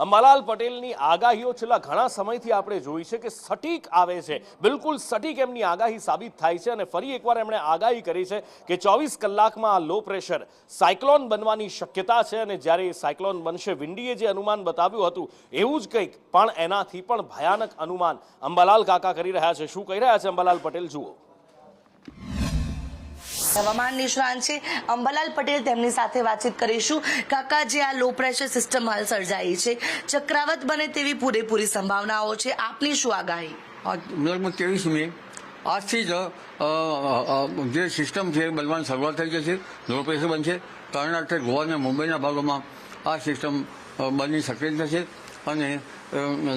અંબાલાલ પટેલની આગાહીઓ છેલ્લા ઘણા સમયથી આપણે જોઈ છે કે સટીક આવે છે, બિલકુલ સટીક એમની આગાહી સાબિત થાય છે અને ફરી એકવાર એમણે આગાહી કરી છે કે 24 કલાકમાં આ લો પ્રેશર સાયક્લોન બનવાની શક્યતા છે અને જ્યારે એ સાયક્લોન બનશે, વિંડીએ જે અનુમાન બતાવ્યું હતું એવું જ કંઈક પણ એનાથી પણ ભયાનક અનુમાન અંબાલાલ કાકા કરી રહ્યા છે। શું કહી રહ્યા છે અંબાલાલ પટેલ, જુઓ। હવામાન નિષ્ણાંત છે અંબાલાલ પટેલ, તેમની સાથે વાતચીત કરીશું। કાકા, જે આ લો પ્રેશર સિસ્ટમ હાલ સર્જાઈ છે, ચક્રાવત બને તેવી પૂરેપૂરી સંભાવનાઓ છે, આપની શું આગાહી? 23 મે આજથી જ જે સિસ્ટમ છે બનવાની શરૂઆત થઈ જશે, લો પ્રેશર બનશે। કર્ણાટક, ગોવા અને મુંબઈના ભાગોમાં આ સિસ્ટમ બનની સક્રિય થશે અને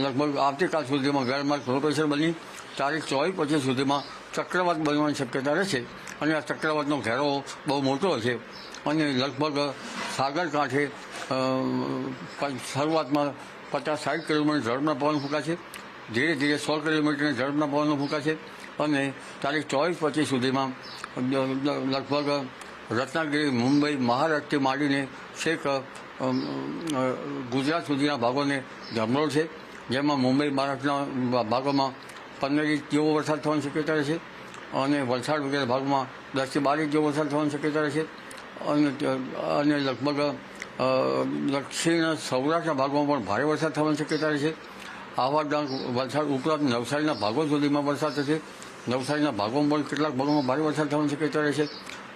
લગભગ આવતીકાલ સુધીમાં ગેરમાર્ગ લો પ્રેશર બની તારીખ 24-25 સુધીમાં ચક્રવાત બનવાની શક્યતા રહેશે અને આ ચક્રવાતનો ઘેરો બહુ મોટો હશે અને લગભગ સાગર કાંઠે શરૂઆતમાં 50-60 કિલોમીટર ઝડપના પવન ફૂંકાશે, ધીરે ધીરે 100 કિલોમીટરની ઝડપના પવનો ફૂંકાશે અને તારીખ 24-25 સુધીમાં લગભગ રત્નાગિરી, મુંબઈ, મહારાષ્ટ્રથી માંડીને છેક ગુજરાત સુધીના ભાગોને ધમરોળશે, જેમાં મુંબઈ, મહારાષ્ટ્રના ભાગોમાં 15 ઇંચ જેવો વરસાદ થવાની શક્યતા રહેશે અને વલસાડ વગેરે ભાગમાં 10 થી 12 ઇંચ જેવો વરસાદ થવાની શક્યતા રહેશે અને લગભગ દક્ષિણ સૌરાષ્ટ્રના ભાગમાં પણ ભારે વરસાદ થવાની શક્યતા રહેશે। આવા ડાંગ, વલસાડ ઉપરાંત નવસારીના ભાગો સુધીમાં વરસાદ થશે, નવસારીના ભાગોમાં પણ કેટલાક ભાગોમાં ભારે વરસાદ થવાની શક્યતા રહેશે,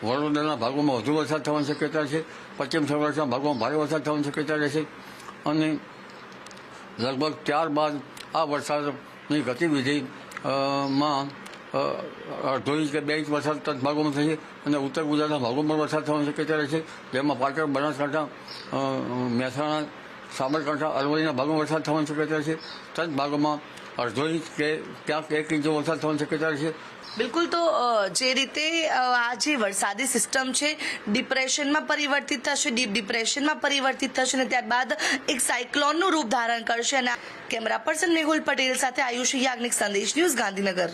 વડોદરાના ભાગોમાં વધુ વરસાદ થવાની શક્યતા રહેશે, પશ્ચિમ સૌરાષ્ટ્રના ભાગોમાં ભારે વરસાદ થવાની શક્યતા રહેશે અને લગભગ ત્યારબાદ આ વરસાદની ગતિવિધિમાં અડધો ઇંચ કે 2 ઇંચ વરસાદ તટ ભાગોમાં થશે અને ઉત્તર ગુજરાતના ભાગોમાં વરસાદ થવાની શક્યતા રહેશે, જેમાં પાટણ, બનાસકાંઠા, મહેસાણા, સાબરકાંઠા, અરવલ્લીના ભાગોમાં વરસાદ થવાની શક્યતા રહેશે, તટ ભાગોમાં અડધો ઇંચ કે ક્યાંક 1 ઇંચ જેવો વરસાદ થવાની શક્યતા રહેશે। બિલકુલ, તો જે રીતે આ જે વરસાદી સિસ્ટમ છે ડિપ્રેશનમાં પરિવર્તિત થશે, ડીપ ડિપ્રેશનમાં પરિવર્તિત થશે અને ત્યારબાદ એક સાયક્લોનનું રૂપ ધારણ કરશે અને કેમેરા પર્સન મેહુલ પટેલ સાથે આયુષી યાજ્ઞિક, સંદેશ ન્યૂઝ, ગાંધીનગર।